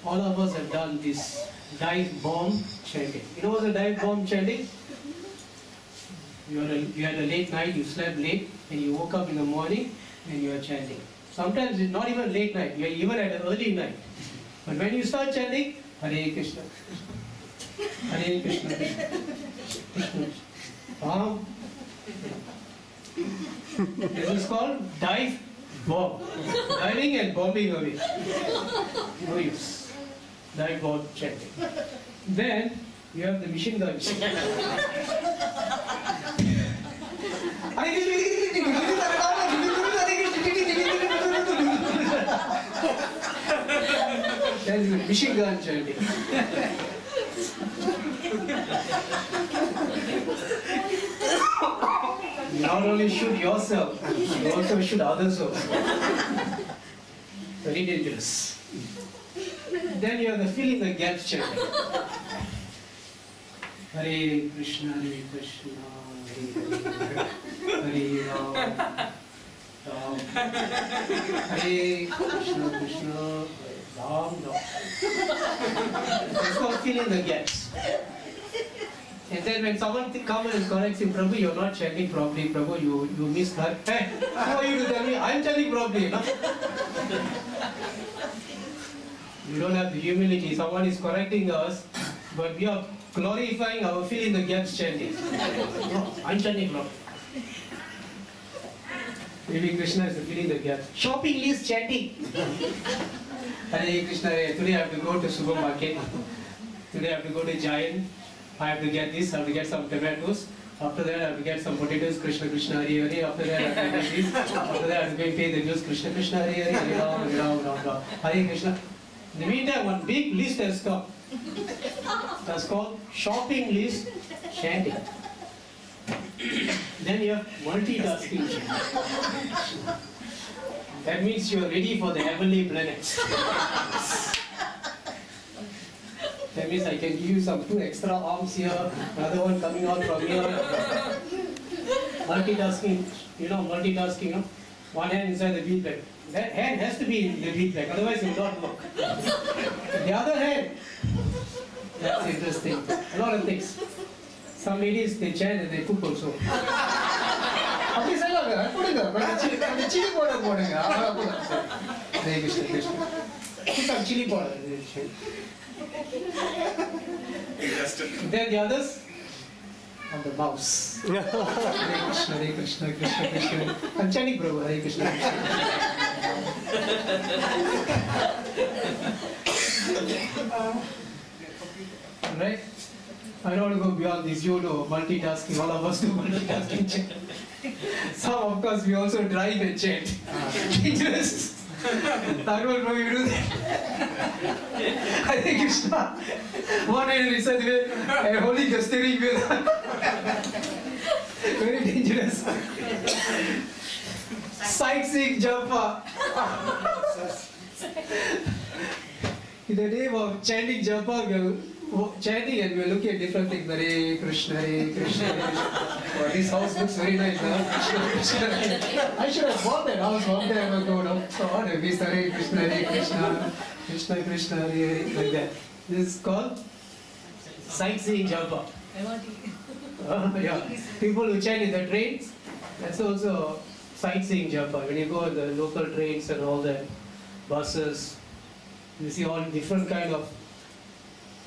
all of us have done this dive bomb chanting. You know what's a dive bomb chanting? You had a late night, you slept late, and you woke up in the morning and you are chanting. Sometimes it's not even late night, you are even at an early night. But when you start chanting, Hare Krishna, Hare Krishna, Krishna, Ram. This is called dive bomb. Diving and bombing away. No use. Dive bomb chanting. Then you have the machine gun. That is the machine gun chanting. You not only shoot yourself, you also shoot others also. Very dangerous. Then you have the fill in the gaps chanting. Hare Krishna, Hare Krishna, Hare Ram, Ram. Hare Krishna, Krishna, Ram, Ram. It's called fill in the gaps. And then when someone comes and corrects him, Prabhu, you're not chanting properly, Prabhu, you missed that. Hey, who are you to tell me? I'm chanting properly, no? You don't have the humility. Someone is correcting us, but we are glorifying our fill in the gaps chanting. No, I'm chanting properly. Maybe Krishna is filling the gaps. Shopping list chanting. Hare Krishna, today I have to go to supermarket. Today I have to go to Giant. I have to get this, I have to get some tomatoes. After that I have to get some potatoes, Krishna Krishna Hare Hare. After that I have to get this. After that I have to go and pay the bills, Krishna Krishna Hare Hare. Hare Ram, Hare Ram, Ram Ram. Hare Krishna. In the meantime, one big list has come. That's called shopping list chanting. Then you have multitasking chanting. That means you are ready for the heavenly planets. That means I can give you some 2 extra arms here, another one coming out from here. Multitasking, you know, multitasking, no? One hand inside the wheel bag. That hand has to be in the wheel bag, otherwise it will not work. The other hand, that's interesting. A lot of things. Some ladies, they chant and they cook also. Hare Krishna, Krishna. Put some chili powder. Then the others on the mouse. Hare Krishna, Hare Krishna, Krishna Krishna. I'm chanting Prabhu, Hare Krishna, Krishna. Right? I don't want to go beyond this. You know, multitasking. All of us do multitasking. Some, of course, we also drive and chant. Dangerous. I don't know if you do that. Hare Krishna. One hand is and holding the steering wheel. Very dangerous. Sightseeing japa. In the name of chanting japa, we are chanting and we are looking at different things. Hare Krishna, Hare Krishna, Hare Krishna. Oh, this house looks very nice, huh? Krishna, Krishna. I should have bought that house one time ago. No? So what if it's Hare Krishna, Hare Krishna, Krishna Krishna, Hare Hare, like that. This is called sightseeing japa. Yeah. People who chant in the trains, that's also sightseeing japa. When you go in the local trains and all that, buses, you see all different kind of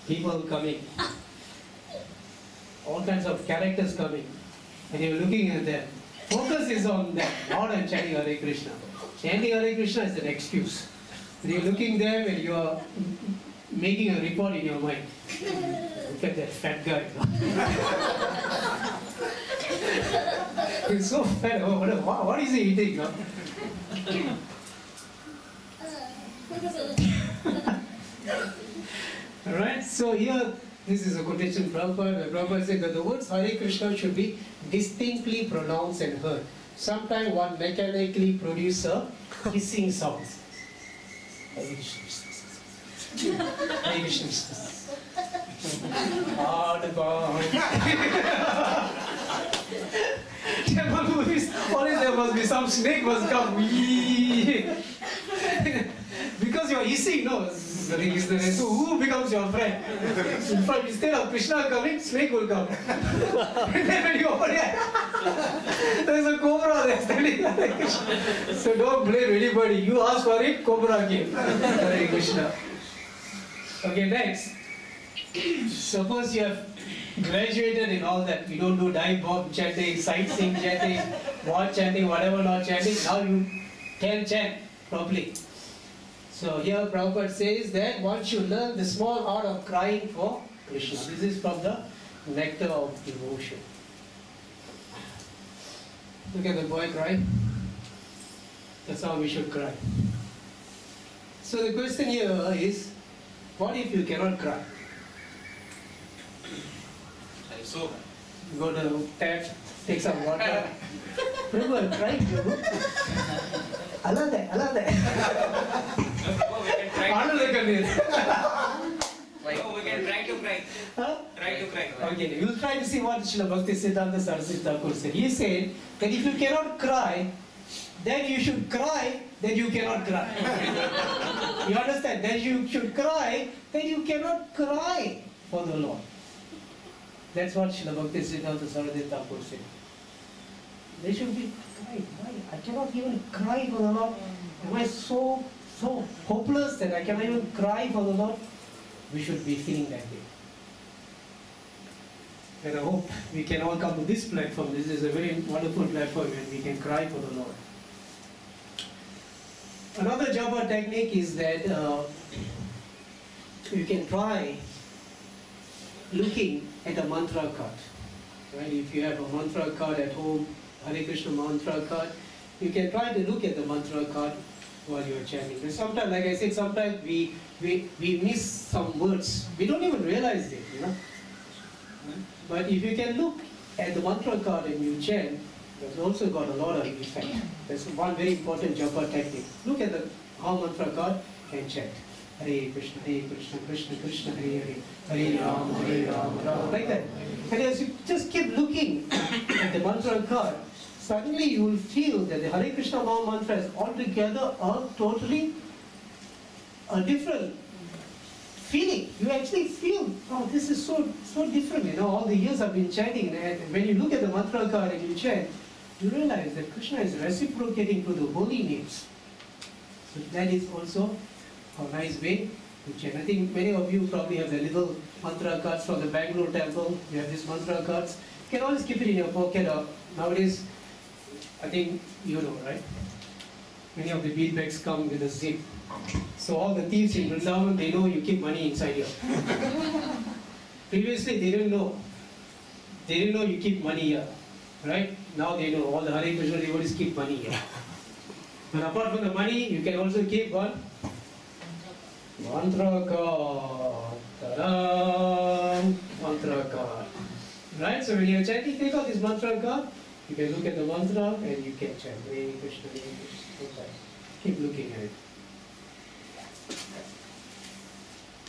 people coming, all kinds of characters coming, and you're looking at them. Focus is on them, not on chanting Hare Krishna. Chanting Hare Krishna is an excuse. When you're looking there and you are making a report in your mind. Look at that fat guy. He's so fat. Oh, what is he eating? No? Alright, so here, this is a quotation from Prabhupada. Prabhupada said that the words Hare Krishna should be distinctly pronounced and heard. Sometimes one mechanically produces a hissing sound. Hare Krishna. Hare Krishna. Temple movies, always there must be some snake must come. Because you're hissing, no? Hare Krishna. So who becomes your friend? In fact, instead of Krishna coming, snake will come. And then when you open it, there's a cobra there standing Hare Krishna. So don't blame anybody. You ask for it, cobra came. Hare Krishna. Okay, next. Suppose you have graduated in all that. You don't do dive bomb chanting, sightseeing chanting, wall chanting, whatever not chanting. Now you can chant properly. So here Prabhupada says that one should learn the small art of crying for Krishna. This is from the nectar of devotion. Look at the boy cry. That's how we should cry. So the question here is, what if you cannot cry? So, Go to the tap, take some water. Prabhu, cry, Prabhu. I love that, I love that. we can try we can try to cry. Huh? Try to cry. Okay, we'll try to see what Srila Bhakti Siddhanta Saraswati Thakur said. He said that if you cannot cry, then you should cry, then you cannot cry. You understand? Then you should cry, then you cannot cry for the Lord. That's what Srila Bhakti Siddhanta Saraswati Thakur said. They should be crying. Why? I cannot even cry for the Lord. Am I so hopeless that I cannot even cry for the Lord? We should be feeling that way. And I hope we can all come to this platform. This is a very wonderful platform and we can cry for the Lord. Another japa technique is that you can try looking at a mantra card. Right? If you have a mantra card at home, Hare Krishna mantra card, you can try to look at the mantra card while you are chanting. And sometimes, like I said, sometimes we miss some words. We don't even realize it, you know. But if you can look at the mantra card and you chant, that's also got a lot of effect. That's one very important japa technique. Look at the mantra card and chant. Hare Krishna, Krishna Krishna, Hare Hare, Hare Rama, Rama, like that. And as you just keep looking at the mantra card, suddenly you will feel that the Hare Krishna Maha Mantra is altogether a totally a different feeling. You actually feel, oh, this is so different. You know, all the years I've been chanting, and when you look at the mantra card and you chant, you realize that Krishna is reciprocating to the holy names. So that is also a nice way to chant. I think many of you probably have the little mantra cards from the Bangalore temple. You have these mantra cards. You can always keep it in your pocket, or nowadays, I think you know, right? Many of the bead bags come with a zip. So all the thieves in Vrindavan, they know you keep money inside here. Previously, they didn't know. They didn't know you keep money here, right? Now they know. All the Hare Krishna devotees keep money here. But apart from the money, you can also keep one mantra card. Ta-da! Mantra card. Right? So when you're chanting, take out this mantra card. You can look at the mantra and you can chant. Hare Krishna, Hare Krishna. Okay. Keep looking at it.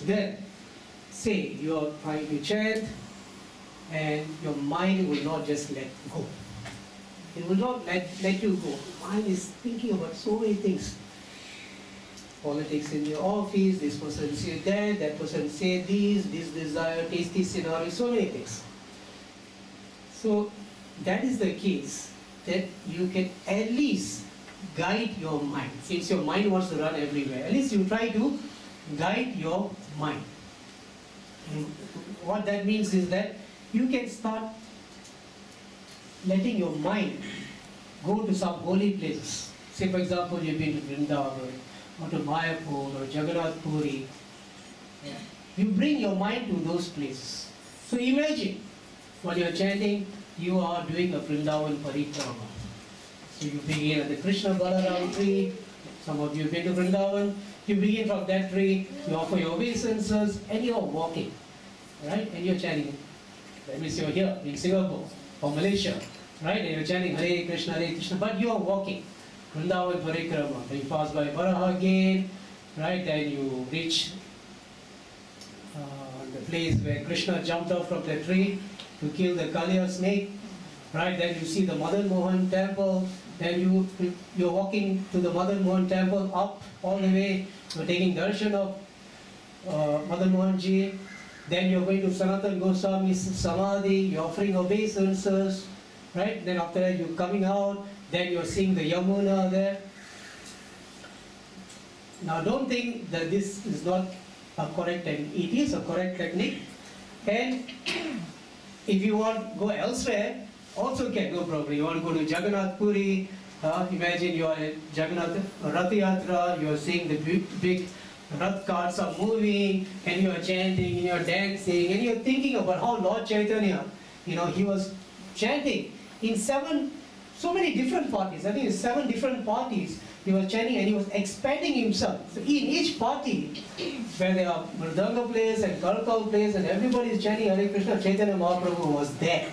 Then, say you are trying to chant and your mind will not just let go. It will not let you go. Mind is thinking about so many things. Politics in your office, this person said that person said this desire, tasty scenario, so many things. So that is the case, that you can at least guide your mind. Since your mind wants to run everywhere, at least you try to guide your mind. And what that means is that you can start letting your mind go to some holy places. Say for example, you've been to Vrindavan, or to Mayapur, or Jagannath Puri. You bring your mind to those places. So imagine, while you're chanting, you are doing a Vrindavan parikrama. So you begin at the Krishna Balaram tree. Some of you have been to Vrindavan. You begin from that tree, you offer your obeisances, and you are walking. Right? And you're chanting. That means you're here in Singapore or Malaysia. Right? And you're chanting Hare Krishna, but you are walking. Vrindavan parikrama. Then you pass by Varaha Gate. Right? Then you reach the place where Krishna jumped off from the tree to kill the Kalia snake. Right? Then you see the Madan Mohan temple. Then you're walking to the Madan Mohan temple up all the way. You're taking darshan of Madan Mohanji. Then you're going to Sanatan Goswami's Samadhi, you're offering obeisances, right? Then after that you're coming out, then you're seeing the Yamuna there. Now don't think that this is not a correct technique. It is a correct technique. And if you want to go elsewhere, also can go probably. You want to go to Jagannath Puri, imagine you are at Jagannath Rath Yatra, you are seeing the big Rath carts are moving, and you are chanting, and you are dancing, and you are thinking about how Lord Chaitanya, he was chanting in so many different parties. I think it's 7 different parties. He was chanting and he was expanding himself. So in each party, where there are Mridanga players and Karakal players and everybody is chanting Hare Krishna, Chaitanya Mahaprabhu was there.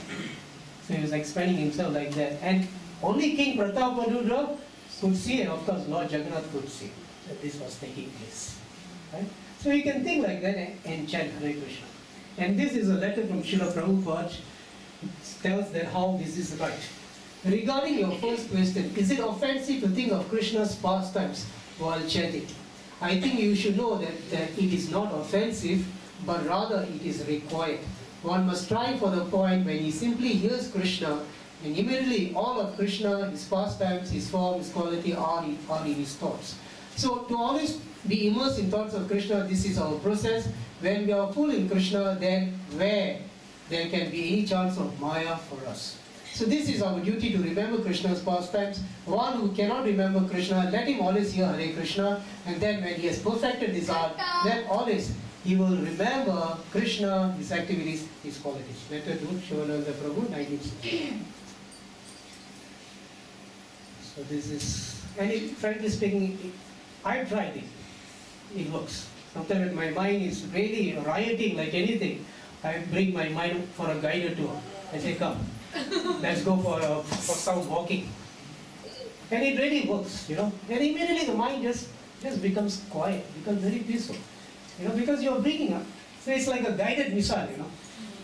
So he was expanding himself like that. And only King Pratapadurudra could see, and of course Lord Jagannath could see that this was taking place. Right? So you can think like that and chant Hare Krishna. And this is a letter from Srila Prabhupada. It tells that how this is right. Regarding your first question, is it offensive to think of Krishna's pastimes while chanting? I think you should know that it is not offensive, but rather it is required. One must strive for the point when he simply hears Krishna, and immediately all of Krishna, his pastimes, his form, his quality are in his thoughts. So to always be immersed in thoughts of Krishna, this is our process. When we are full in Krishna, then where there can be any chance of Maya for us. So this is our duty, to remember Krishna's pastimes. One who cannot remember Krishna, let him always hear Hare Krishna, and then when he has perfected his art, then always he will remember Krishna, his activities, his qualities. Letter to Shivananda Prabhu, 1960. So this is, and frankly speaking, I've tried it. It works. Sometimes when my mind is really rioting like anything, I bring my mind for a guided tour. I say, come, let's go for some walking. And it really works, And immediately the mind just becomes quiet, becomes very peaceful. Because you're bringing up. So it's like a guided missile,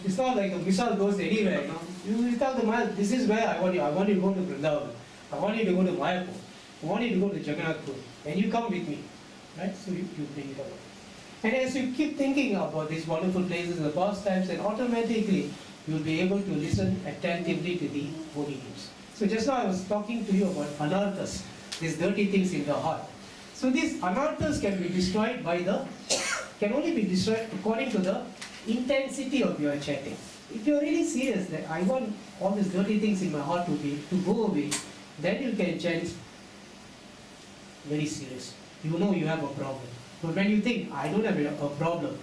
It's not like a missile goes anywhere, You tell the mind, this is where I want you. I want you to go to Vrindavan. I want you to go to Mayapur. I want you to go to Jagannath Puri. And you come with me. Right? So you bring it over. And as you keep thinking about these wonderful places in the past times, then automatically you'll be able to listen attentively to the holy names. So just now I was talking to you about anarthas, these dirty things in the heart. So these anarthas can be destroyed can only be destroyed according to the intensity of your chanting. If you're really serious that I want all these dirty things in my heart to go away, then you can chant very seriously. You know you have a problem. But when you think, I don't have a problem,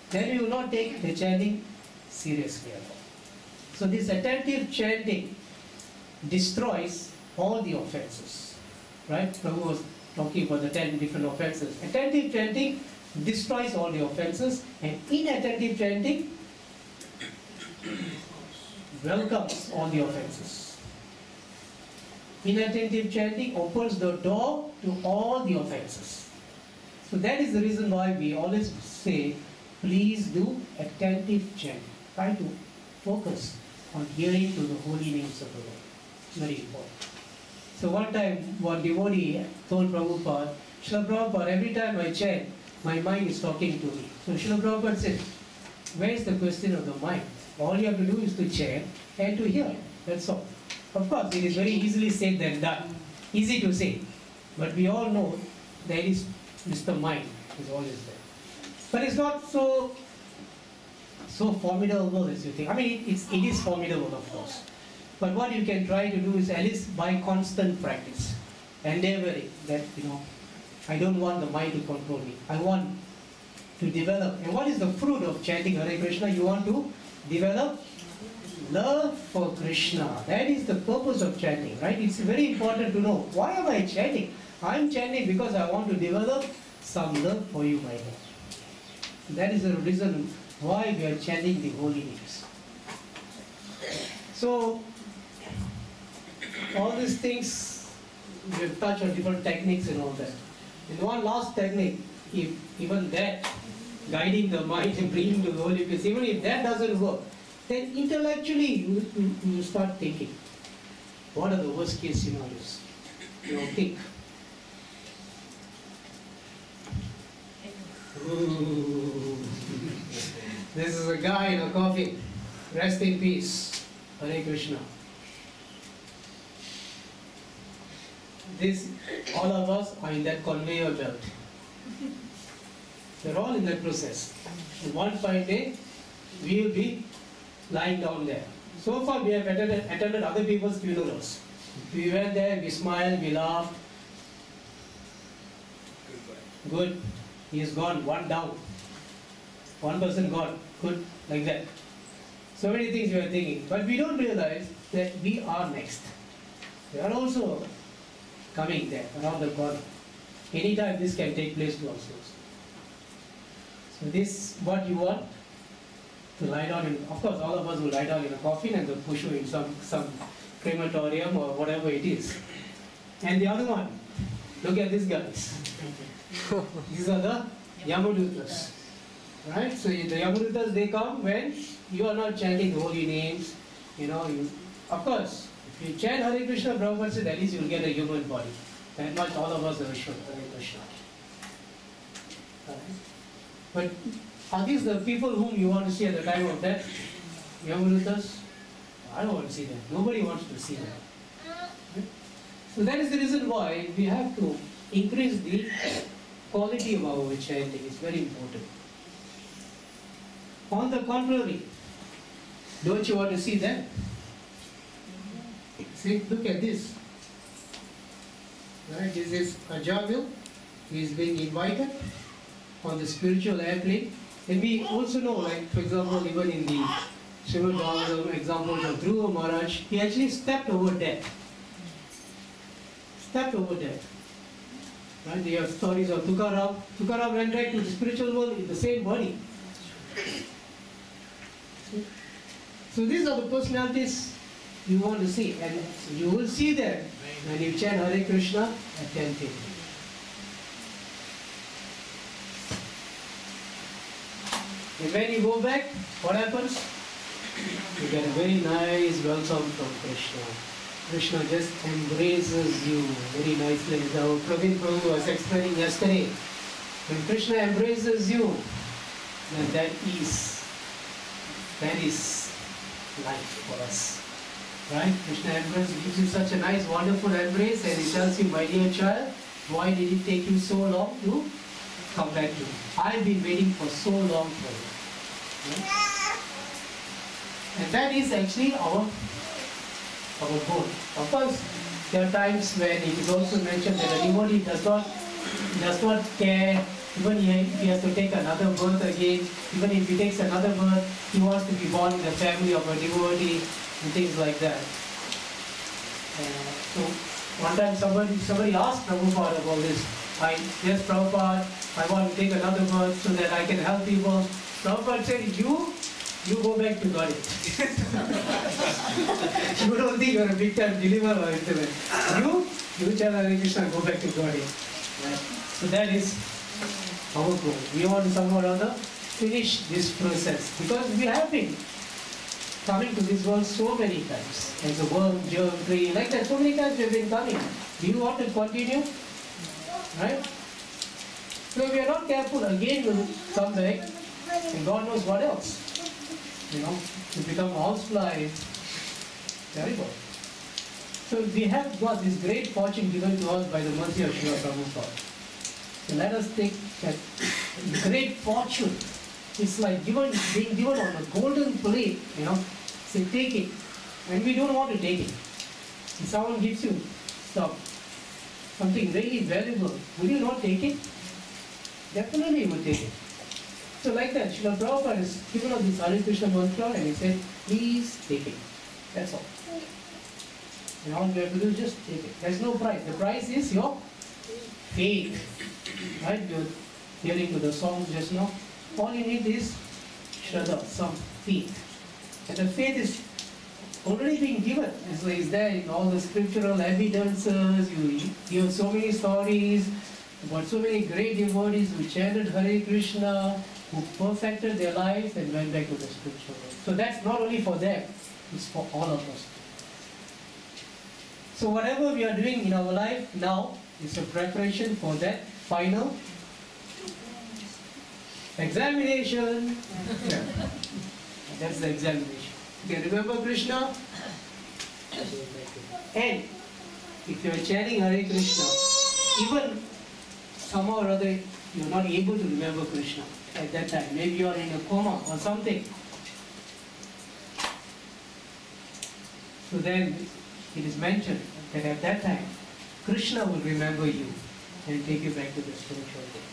then you will not take the chanting seriously at all. So this attentive chanting destroys all the offenses. Right? Prabhu was talking about the 10 different offenses. Attentive chanting destroys all the offenses, and inattentive chanting welcomes all the offenses. Inattentive chanting opens the door to all the offenses. So that is the reason why we always say, please do attentive chanting. Try to focus on hearing to the holy names of the Lord. It's very important. So one time, one devotee told Prabhupada, Srila Prabhupada, every time I chant, my mind is talking to me. So Srila Prabhupada said, where is the question of the mind? All you have to do is to chant and to hear. That's all. Of course, it is very easily said than done. Easy to say. But we all know that the mind is always there. But it's not so formidable as you think. I mean, it is formidable, of course. But what you can try to do is, at least by constant practice, endeavoring that, I don't want the mind to control me. I want to develop. And what is the fruit of chanting Hare Krishna? You want to develop love for Krishna. That is the purpose of chanting, right? It's very important to know, why am I chanting? I'm chanting because I want to develop some love for you, my Lord. That is the reason why we are chanting the holy names. So, all these things, we have touched on different techniques and all that. And one last technique, if even that, guiding the mind and bringing to the holy place, even if that doesn't work, then intellectually you start thinking, what are the worst case scenarios? Think. This is a guy in a coffin. Rest in peace. Hare Krishna. This, all of us are in that conveyor belt. We're all in that process. And one fine day, we will be lying down there. So far, we have attended other people's funerals. We went there, we smiled, we laughed. Good. He is gone, one down. One person gone. Good, like that. So many things we are thinking. But we don't realize that we are next. We are also coming there, around the corner. Anytime this can take place to ourselves. So this, what you want? To lie down in, of course all of us will lie down in a coffin and they'll push you in some crematorium or whatever it is. And the other one, look at these guys. These are the Yamadutas. Right? So the Yamadutas, they come when you are not chanting the holy names. Of course, if you chant Hare Krishna, Prabhupada said, at least you will get a human body. That much all of us are sure, Hare Krishna. Right? But are these the people whom you want to see at the time of death? Yamadutas? I don't want to see them. Nobody wants to see them. Right? So that is the reason why we have to increase the quality of our chanting. It's very important. On the contrary, don't you want to see them? See, look at this. Right, this is Ajamil. He is being invited on the spiritual airplane. And we also know, like for example, even in the Srimad Bhagavatam examples of Dhruva Maharaj, he actually stepped over death. Stepped over death. Right? They have stories of Tukaram. Tukaram went back to the spiritual world in the same body. So these are the personalities you want to see, and you will see them when you chant Hare Krishna at 10 p.m. And when you go back, what happens? You get a very nice welcome from Krishna. Krishna just embraces you very nicely. As our Praveen Prabhu was explaining yesterday. When Krishna embraces you, then that is life for us. Right? Krishna embraces, gives you such a nice, wonderful embrace, and he tells you, my dear child, why did it take you so long to come back to me? I've been waiting for so long for you. Right? And that is actually our goal. Of course, there are times when it is also mentioned that a devotee does not care, even if he has to take another birth again, even if he takes another birth, he wants to be born in the family of a devotee and things like that. So one time somebody asked Prabhupada about this. Yes, Prabhupada, I want to take another birth so that I can help people. Prabhupada said, you go back to God. You don't think you're a big time deliverer or anything. You tell Hare Krishna, go back to God. Right? So that is our goal. We want to somehow or other finish this process, because we have been coming to this world so many times. As a worm, germ, tree, like that, so many times we have been coming. Do you want to continue? Right? So if we are not careful, again we'll come back, and God knows what else. To become a housefly, terrible. So we have got this great fortune given to us by the mercy of Srila Prabhupada. So let us take that great fortune. It's like being given on a golden plate, Say, take it. And we don't want to take it. If someone gives you something really valuable, will you not take it? Definitely you will take it. So like that, Srila Prabhupada has given us this Hare Krishna mantra and he said, please take it. That's all. And all you have to do is just take it. There's no price. The price is your faith. Right? You're hearing to the songs just now. All you need is Shraddha, some faith. And the faith is already being given. It's there in all the scriptural evidences. You hear so many stories about so many great devotees who chanted Hare Krishna, who perfected their lives and went back to the spiritual world. So that's not only for them, it's for all of us. So whatever we are doing in our life now is a preparation for that final Examination. Yeah. That's the examination. You can remember Krishna? And if you are chanting Hare Krishna, even somehow or other you are not able to remember Krishna at that time. Maybe you are in a coma or something. So then it is mentioned that at that time Krishna will remember you and take you back to the spiritual world.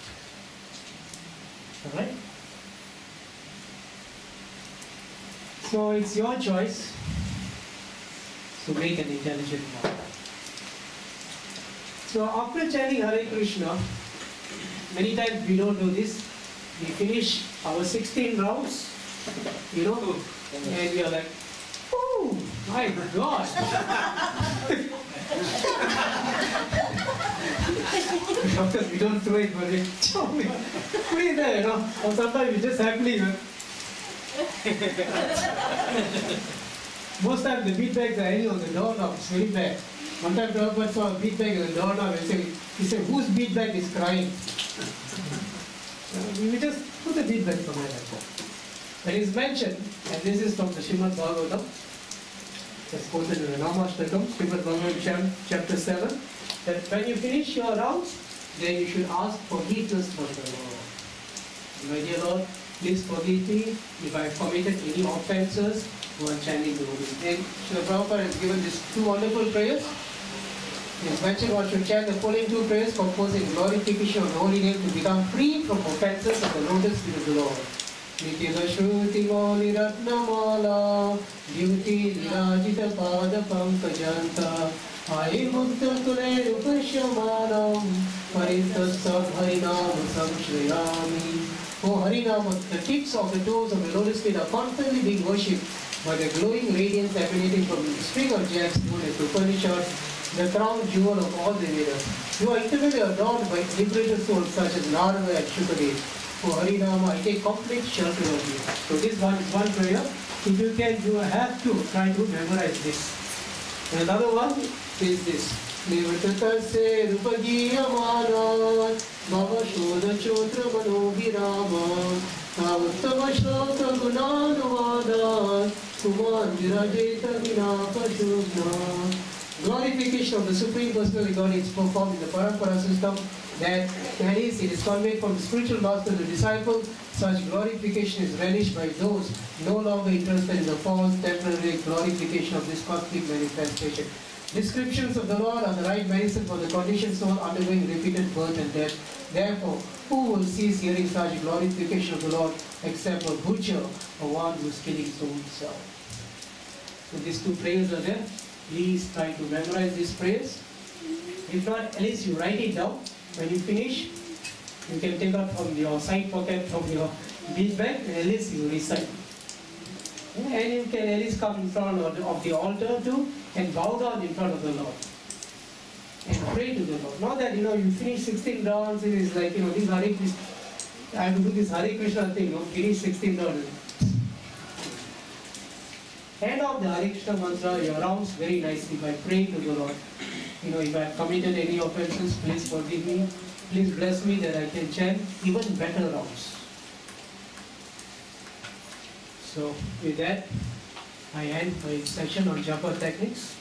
Alright? So it's your choice to make an intelligent mind. So after chanting Hare Krishna, many times we don't do this. We finish our 16 rounds, you know, and we are like, oh my God. Of course, we don't throw it, but we put it there, you know. Or sometimes we just happily, most times the beat bags are hanging on the doorknob. It's very bad. One time Prabhupada saw a beat bag on the doorknob and he said, whose beat bag is crying? We just put the beat bag somewhere like that. It is mentioned, and this is from the Srimad Bhagavatam, that's quoted in the Namashtakam, Srimad Bhagavatam chapter 7, that when you finish your rounds, then you should ask forgiveness for the Lord. My dear Lord, please forgive me if I have committed any offenses while chanting the holy name. Srila Prabhupada has given these two wonderful prayers. He has mentioned one should chant the following two prayers composed in glorification of the holy name to become free from offenses of the lotus feet of the Lord. Nitya Shruti Moli Ratnamala Beauty Nirajita Pada Pankajanta Ai Mukta Kule Rupashamanam Parintasab Harinam Samshriyami. Oh Harinam, the tips of the toes of the lotus feet are constantly being worshipped by the glowing radiance emanating from the string of jets known as Upanishads, the crown jewel of all the Vedas. You are intimately adorned by liberated souls such as Narada and Shukadev. Oh Harinama, I take complete shelter of you. So this one is one prayer. If you can, you have to try to memorize this. And another one is this. Nivatase Rupagiyamana Bhava Shodha Chotra Manobhirama Uttama Shloka Gunanuvada Kuman Virajeta Vinapashubna. Glorification of the Supreme Personality Godhead is performed in the Parampara system. That is, it is conveyed from the spiritual master to the disciple. Such glorification is relished by those no longer interested in the false, temporary glorification of this cosmic manifestation. Descriptions of the Lord are the right medicine for the conditioned soul undergoing repeated birth and death. Therefore, who will cease hearing such glorification of the Lord except a butcher or one who is killing his own self? So these two prayers are there. Please try to memorize these prayers. If not, at least you write it down. When you finish, you can take out from your side pocket from your bead bag and at least you recite. And you can at least come in front of the altar too and bow down in front of the Lord and pray to the Lord. Not that you finish 16 rounds, it is like this Hare Krishna, I have to do this Hare Krishna thing, finish 16 rounds. End of the Hare Krishna mantra, your rounds very nicely by praying to the Lord. If I have committed any offenses, please forgive me. Please bless me that I can chant even better rounds. So with that, I end my session on japa techniques.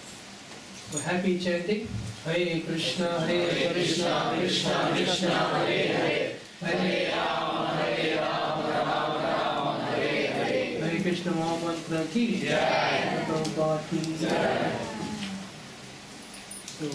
So happy chanting. Hare Krishna, Hare Krishna, Krishna Krishna, Hare Hare, Hare Rama, Rama Rama, Hare Hare. Hare Krishna Mahamantra ki Jai. Prabhupada ki Jai. So